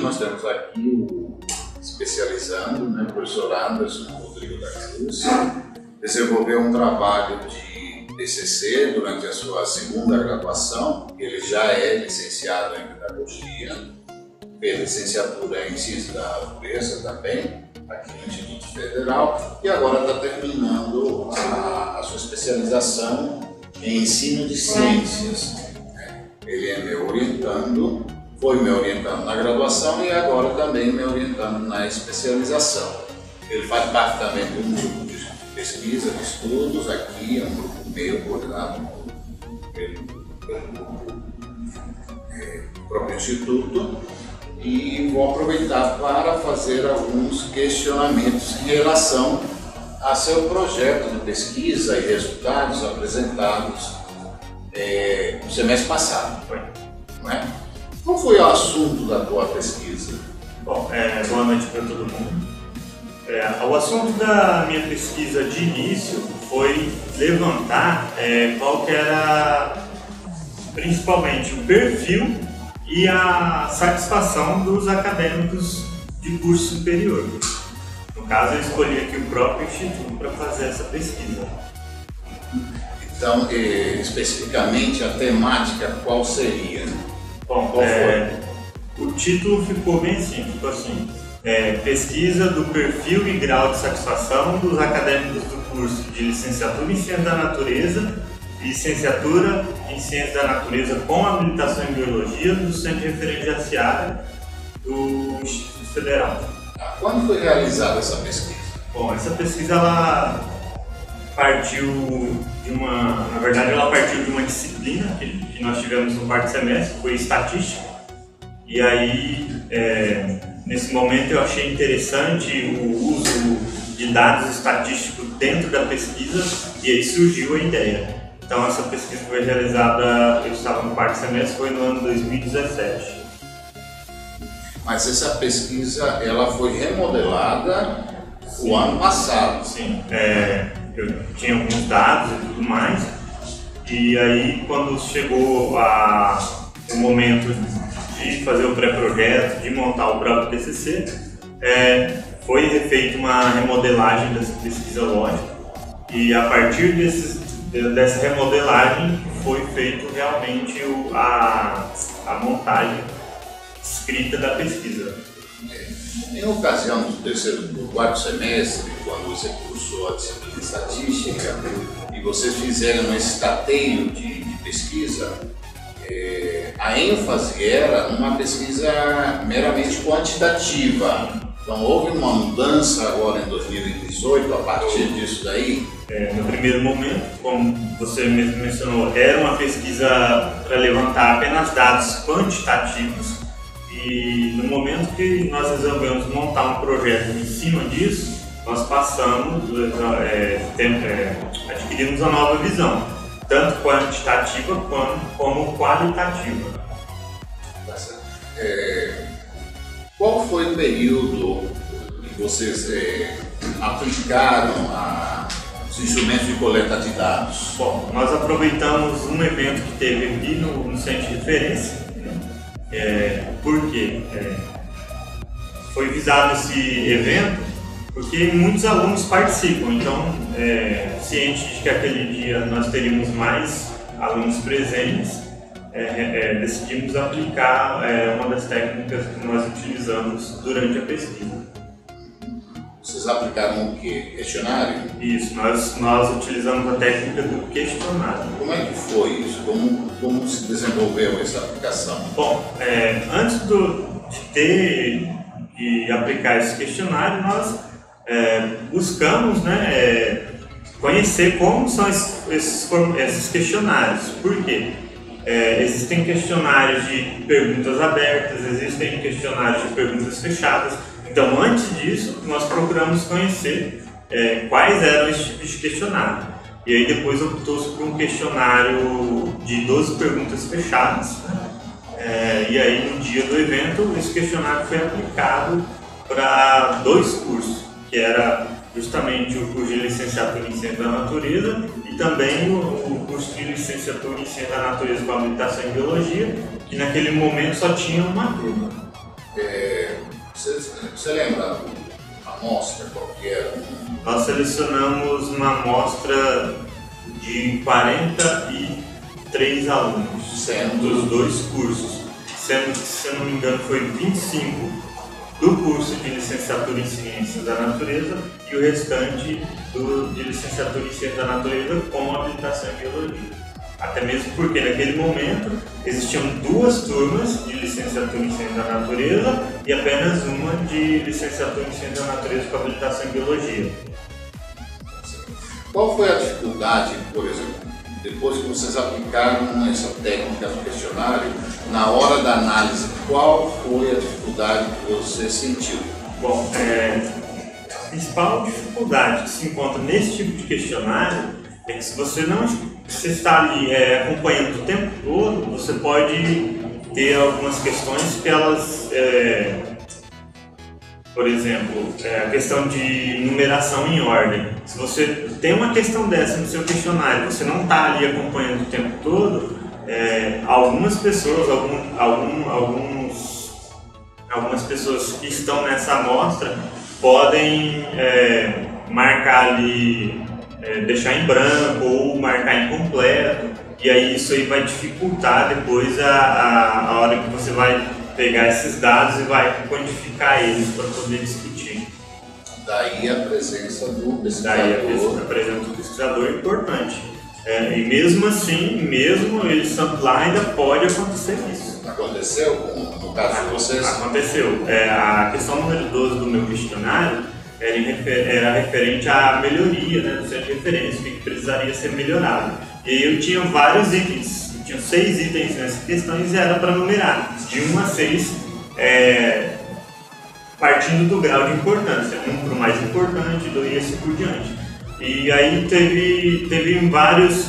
nós temos aqui o especializando, né, o professor Anderson Rodrigo da Cruz, desenvolveu um trabalho de TCC durante a sua segunda graduação. Ele já é licenciado em Pedagogia, fez licenciatura em Ciência da Natureza também, aqui no Instituto Federal, e agora está terminando a sua especialização em Ensino de Ciências. Ele é meu orientando, foi me orientando na graduação e agora também me orientando na especialização. Ele faz parte também de um grupo de pesquisa, de estudos aqui, é um grupo meu coordenado pelo próprio Instituto, e vou aproveitar para fazer alguns questionamentos em relação a seu projeto de pesquisa e resultados apresentados no semestre passado, não é? Qual foi o assunto da tua pesquisa? Bom, boa noite para todo mundo. O assunto da minha pesquisa de início foi levantar qual que era principalmente o perfil e a satisfação dos acadêmicos de curso superior. No caso, eu escolhi aqui o próprio Instituto para fazer essa pesquisa. Então, especificamente, a temática qual seria? Bom, qual foi? O título ficou bem simples, ficou assim: pesquisa do perfil e grau de satisfação dos acadêmicos do curso de Licenciatura em Ciência da Natureza e Licenciatura em Ciência da Natureza com habilitação em Biologia do Centro de Referência de Seara do Instituto Federal. Quando foi realizada essa pesquisa? Bom, essa pesquisa ela partiu de ela partiu de uma disciplina que nós tivemos no quarto semestre, que foi Estatística. E aí, nesse momento eu achei interessante o uso de dados estatísticos dentro da pesquisa e aí surgiu a ideia. Então essa pesquisa foi realizada, eu estava no quarto semestre, foi no ano 2017. Mas essa pesquisa ela foi remodelada o ano passado. Sim, eu tinha alguns dados e tudo mais, e aí quando chegou o momento de fazer o pré-projeto, de montar o próprio TCC, foi feita uma remodelagem dessa pesquisa lógica, e a partir dessa remodelagem foi feito realmente a montagem escrita da pesquisa. Em ocasião do quarto semestre, quando você cursou a disciplina de Estatística e vocês fizeram esse estateio de pesquisa, a ênfase era uma pesquisa meramente quantitativa. Então houve uma mudança agora em 2018 a partir disso daí? No primeiro momento, como você mesmo mencionou, era uma pesquisa para levantar apenas dados quantitativos, e no momento que nós resolvemos montar um projeto em cima disso, nós passamos, adquirimos uma nova visão, tanto quantitativa como qualitativa. Qual foi o período que vocês aplicaram os instrumentos de coleta de dados? Bom, nós aproveitamos um evento que teve aqui no Centro de Referência. Por quê? Foi visado esse evento porque muitos alunos participam, então, ciente de que aquele dia nós teríamos mais alunos presentes, decidimos aplicar uma das técnicas que nós utilizamos durante a pesquisa. Vocês aplicaram o quê? Questionário? Isso, nós utilizamos a técnica do questionário. Como é que foi isso? Como se desenvolveu essa aplicação? Bom, antes de aplicar esse questionário, nós buscamos conhecer como são esses questionários. Por quê? Existem questionários de perguntas abertas, existem questionários de perguntas fechadas. Então, antes disso, nós procuramos conhecer quais eram esses tipos de questionário. E aí depois optou-se por um questionário de 12 perguntas fechadas. E aí, no dia do evento, esse questionário foi aplicado para 2 cursos, que era justamente o curso de Licenciatura em Ciência da Natureza e também o curso de Licenciatura em Ciência da Natureza com habilitação em Biologia, que naquele momento só tinha uma turma. Você lembra a amostra qual que era? Nós selecionamos uma amostra de 43 alunos, dos dois cursos, sendo que, se eu não me engano, foi 25 do curso de licenciatura em Ciências da Natureza e o restante de licenciatura em Ciências da Natureza com habilitação em Biologia. Até mesmo porque naquele momento existiam 2 turmas de licenciatura em Ciências da Natureza e apenas uma de licenciatura em Ciências da Natureza com habilitação em Biologia. Qual foi a dificuldade, por exemplo, depois que vocês aplicaram essa técnica do questionário, na hora da análise, qual foi a dificuldade que você sentiu? Bom, a principal dificuldade que se encontra nesse tipo de questionário é que se você está ali acompanhando o tempo todo, você pode ter algumas questões que elas, por exemplo, a questão de numeração em ordem. Se você tem uma questão dessa no seu questionário, você não está ali acompanhando o tempo todo, algumas pessoas, algumas pessoas que estão nessa amostra podem marcar ali, deixar em branco ou marcar incompleto, e aí isso aí vai dificultar depois a hora que você vai pegar esses dados e vai quantificar eles para poder discutir. Daí a presença do pesquisador. Daí a presença do pesquisador é importante. E mesmo assim, mesmo ele estando lá, ainda pode acontecer isso. Aconteceu no caso de vocês? Aconteceu. A questão número 12 do meu questionário era referente à melhoria, né, do centro de referência, o que precisaria ser melhorado. E eu tinha vários itens, tinha 6 itens nessa questão e era para numerar, de 1 a 6, partindo do grau de importância, 1 para o mais importante, 2 e assim por diante. E aí teve vários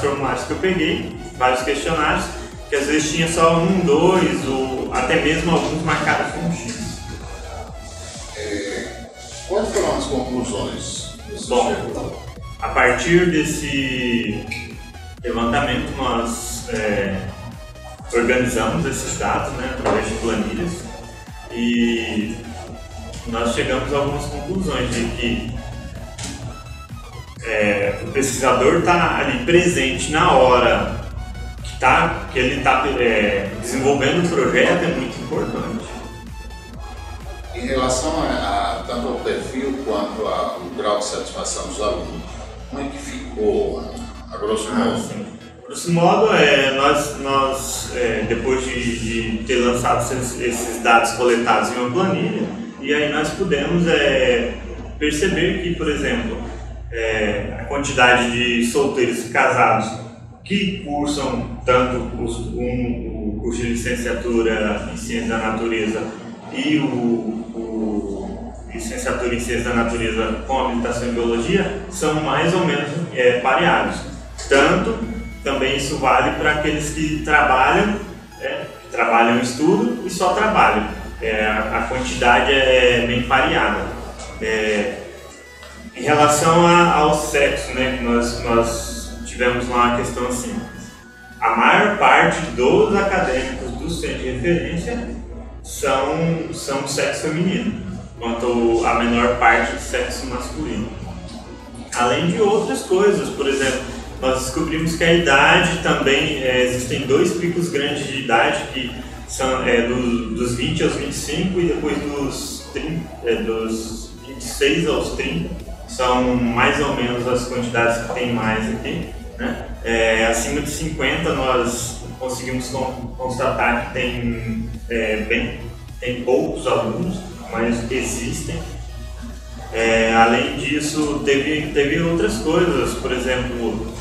formulários que eu peguei, vários questionários, que às vezes tinha só 1, 2, ou até mesmo alguns marcados com X. Quais foram as conclusões? Bom, a partir desse levantamento nós organizamos esses dados, né, através de planilhas, e nós chegamos a algumas conclusões de que o pesquisador está ali presente na hora que ele está desenvolvendo o projeto é muito importante. Em relação tanto ao perfil quanto ao grau de satisfação dos alunos, como é que ficou, a grosso modo? A grosso modo, nós depois de ter lançado esses dados coletados em uma planilha, e aí nós pudemos perceber que, por exemplo, a quantidade de solteiros e casados que cursam tanto o curso de licenciatura em Ciências da Natureza e o licenciatura em Ciências da Natureza com habilitação em Biologia são mais ou menos pareados. Também isso vale para aqueles que trabalham em estudo e só trabalham. A quantidade é bem pareada. Em relação ao sexo, né, que nós tivemos lá uma questão assim, a maior parte dos acadêmicos do centro de referência são do sexo feminino, enquanto a menor parte do sexo masculino. Além de outras coisas, por exemplo, nós descobrimos que a idade também, existem 2 picos grandes de idade, que são dos 20 aos 25 e depois dos 26 aos 30, são mais ou menos as quantidades que tem mais aqui, né? Acima de 50 nós conseguimos constatar que tem poucos alunos, mas existem. Além disso, teve outras coisas, por exemplo,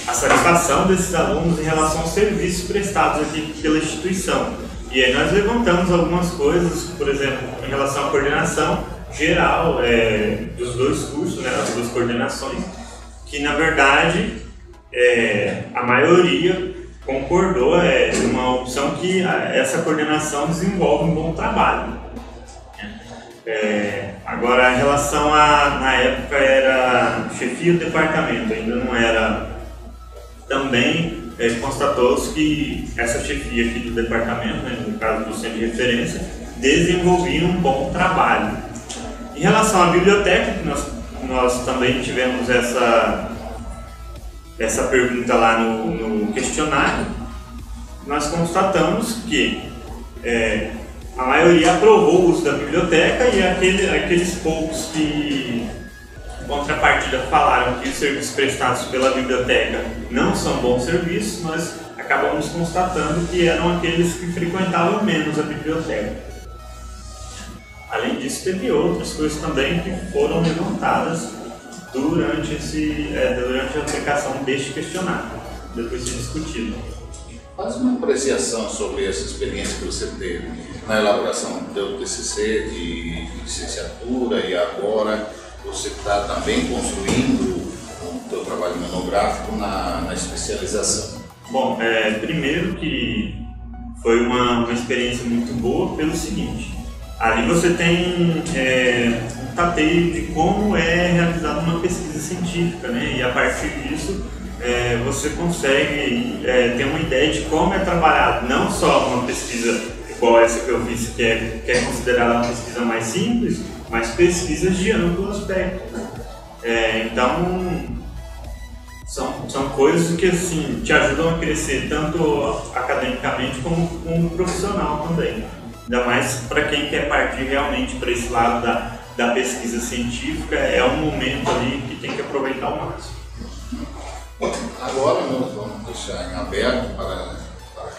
a satisfação desses alunos em relação aos serviços prestados aqui pela instituição. E aí nós levantamos algumas coisas, por exemplo, em relação à coordenação geral dos 2 cursos, né, as 2 coordenações, que na verdade a maioria concordou numa opção que essa coordenação desenvolve um bom trabalho. Agora, em relação na época era chefia do departamento, ainda não era também constatou-se que essa chefia aqui do departamento, né, no caso do centro de referência, desenvolvia um bom trabalho. Em relação à biblioteca, que nós também tivemos essa pergunta lá no questionário, nós constatamos que a maioria aprovou o uso da biblioteca e aqueles poucos que, em contrapartida, falaram que os serviços prestados pela biblioteca não são bons serviços, nós acabamos constatando que eram aqueles que frequentavam menos a biblioteca. Além disso, teve outras coisas também que foram levantadas durante a aplicação deste questionário, depois de discutido. Faz uma apreciação sobre essa experiência que você teve na elaboração do TCC de licenciatura e agora você está também construindo o seu trabalho monográfico na especialização. Bom, primeiro que foi uma experiência muito boa pelo seguinte, ali você tem um tateio de como é realizada uma pesquisa científica, né? E a partir disso você consegue ter uma ideia de como é trabalhado, não só uma pesquisa igual essa que eu fiz, que é considerada uma pesquisa mais simples, mas pesquisas de amplo aspecto, né? Então, são coisas que assim, te ajudam a crescer tanto academicamente como profissional também. Ainda mais para quem quer partir realmente para esse lado da pesquisa científica, é um momento ali que tem que aproveitar ao máximo. Agora nós vamos deixar em aberto para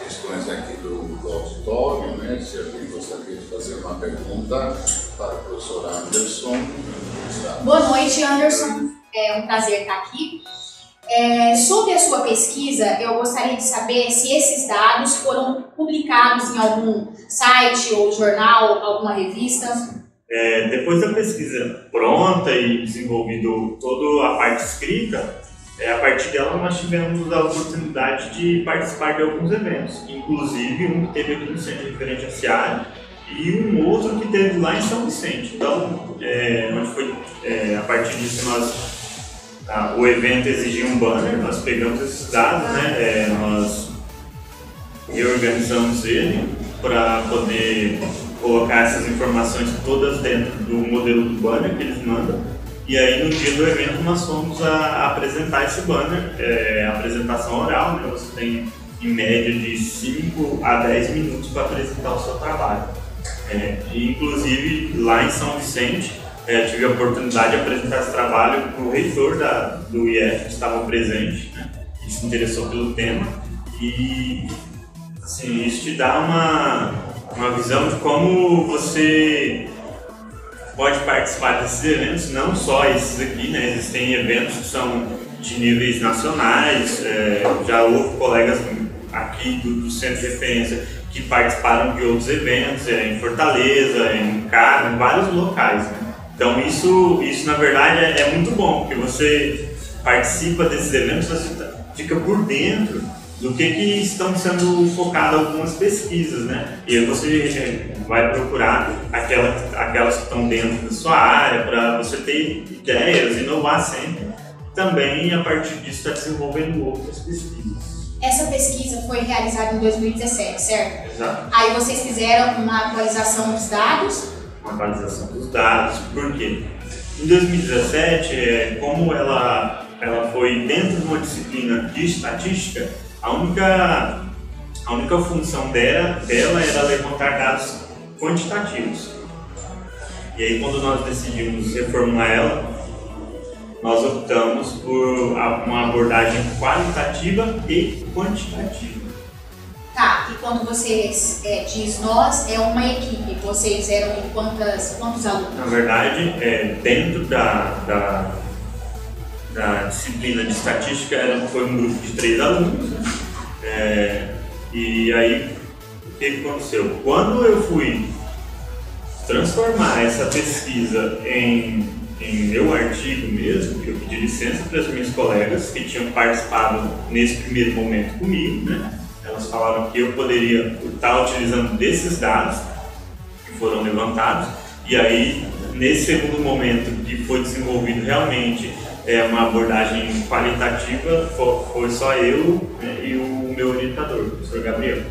questões aqui do auditório, né? Se alguém gostaria de fazer uma pergunta para o professor Anderson. Boa noite, Anderson. É um prazer estar aqui. Sobre a sua pesquisa, eu gostaria de saber se esses dados foram publicados em algum site ou jornal, alguma revista. Depois da pesquisa pronta e desenvolvido toda a parte escrita, a partir dela nós tivemos a oportunidade de participar de alguns eventos, inclusive um que teve aqui no Centro de Referência Aciário e um outro que teve lá em São Vicente. Então, onde foi, a partir disso o evento exigia um banner, nós pegamos esses dados, né, nós reorganizamos ele para poder colocar essas informações todas dentro do modelo do banner que eles mandam. E aí no dia do evento nós fomos a apresentar esse banner, apresentação oral, né? Você tem em média de 5 a 10 minutos para apresentar o seu trabalho. E inclusive lá em São Vicente, tive a oportunidade de apresentar esse trabalho para o reitor do IF, que estava presente, né, que se interessou pelo tema, e assim, isso te dá uma visão de como você pode participar desses eventos, não só esses aqui, né, existem eventos que são de níveis nacionais, já houve colegas aqui do Centro de Referência que participaram de outros eventos, em Fortaleza, em vários locais, né? Então isso na verdade é muito bom, porque você participa desses eventos, você fica por dentro do que estão sendo focadas algumas pesquisas, né? E aí você vai procurar aquelas que estão dentro da sua área para você ter ideias, inovar sempre. Também a partir disso está desenvolvendo outras pesquisas. Essa pesquisa foi realizada em 2017, certo? Exato. Aí vocês fizeram uma atualização dos dados? Uma atualização dos dados, por quê? Em 2017, como ela foi dentro de uma disciplina de estatística, a única função dela era levantar dados quantitativos. E aí quando nós decidimos reformular ela, nós optamos por uma abordagem qualitativa e quantitativa. Tá, e quando você diz nós, é uma equipe, vocês eram em quantos alunos? Na verdade, dentro da disciplina de estatística foi um grupo de 3 alunos, e aí o que aconteceu? Quando eu fui transformar essa pesquisa em meu artigo mesmo, eu pedi licença para as minhas colegas que tinham participado nesse primeiro momento comigo, né? Elas falaram que eu poderia estar utilizando desses dados que foram levantados, e aí nesse segundo momento que foi desenvolvido realmente uma abordagem qualitativa, foi só eu, né, e o meu orientador, o professor Gabriel.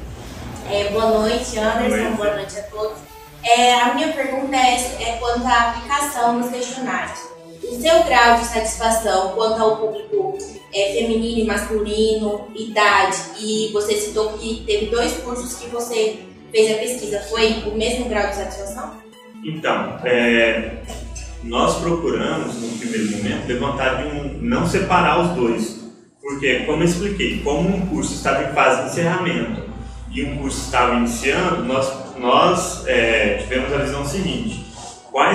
Boa noite, Anderson. Boa noite a todos. A minha pergunta é quanto à aplicação dos questionários. O seu grau de satisfação quanto ao público feminino e masculino, idade, e você citou que teve 2 cursos que você fez a pesquisa, foi o mesmo grau de satisfação? Então, nós procuramos, no primeiro momento, levantar não separar os dois, porque, como eu expliquei, como um curso estava em fase de encerramento e um curso estava iniciando, nós tivemos a visão seguinte: qual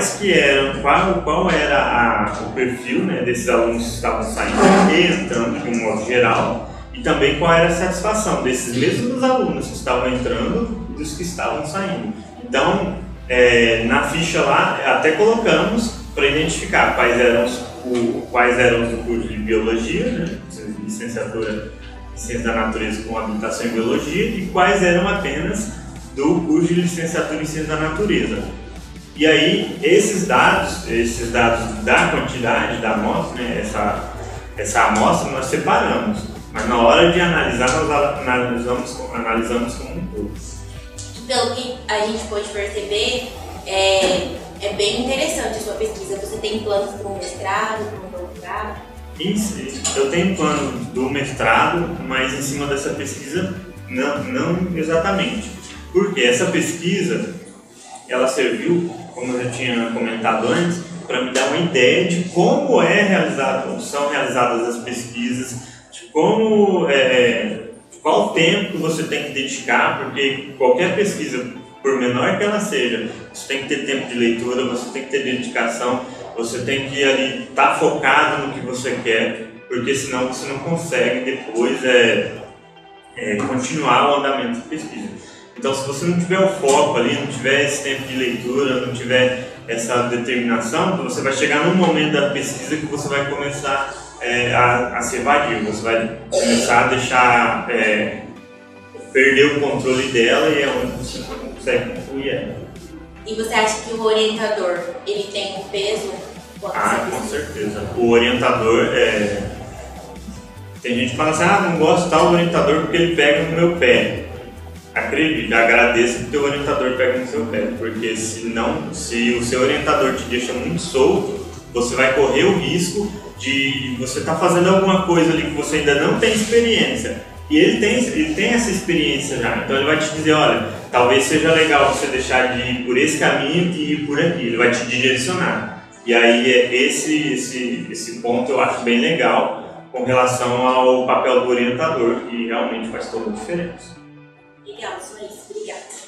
era o perfil, né, desses alunos que estavam saindo e entrando de um modo geral, e também qual era a satisfação desses mesmos alunos que estavam entrando e dos que estavam saindo. Então, na ficha lá, até colocamos para identificar quais eram os do curso de Biologia, né, licenciatura em Ciência da Natureza com habilitação em Biologia, e quais eram apenas do curso de Licenciatura em Ciência da Natureza. E aí, esses dados da quantidade da amostra, né, essa amostra nós separamos, mas na hora de analisar, nós analisamos como um todo. Pelo que a gente pode perceber, é bem interessante a sua pesquisa. Você tem planos para um mestrado, para um doutorado? Sim, eu tenho plano do mestrado, mas em cima dessa pesquisa não exatamente. Porque essa pesquisa, ela serviu, como eu já tinha comentado antes, para me dar uma ideia de como são realizadas as pesquisas, de como qual tempo você tem que dedicar, porque qualquer pesquisa, por menor que ela seja, você tem que ter tempo de leitura, você tem que ter dedicação, você tem que ali estar focado no que você quer, porque senão você não consegue depois continuar o andamento da pesquisa. Então, se você não tiver o foco ali, não tiver esse tempo de leitura, não tiver essa determinação, você vai chegar num momento da pesquisa que você vai começar a se evadir, você vai começar a deixar perder o controle dela, e é onde você não consegue concluir ela. E você acha que o orientador, ele tem um peso? Com certeza. O orientador, tem gente que fala assim, não gosto de tal orientador porque ele pega no meu pé. Acredite, agradeça que o teu orientador pega no seu pé, porque se o seu orientador te deixa muito solto, você vai correr o risco de você estar fazendo alguma coisa ali que você ainda não tem experiência. E ele tem essa experiência já, então ele vai te dizer, olha, talvez seja legal você deixar de ir por esse caminho e ir por aqui, ele vai te direcionar. E aí esse ponto eu acho bem legal com relação ao papel do orientador, que realmente faz toda a diferença. Legal, só isso. Obrigada.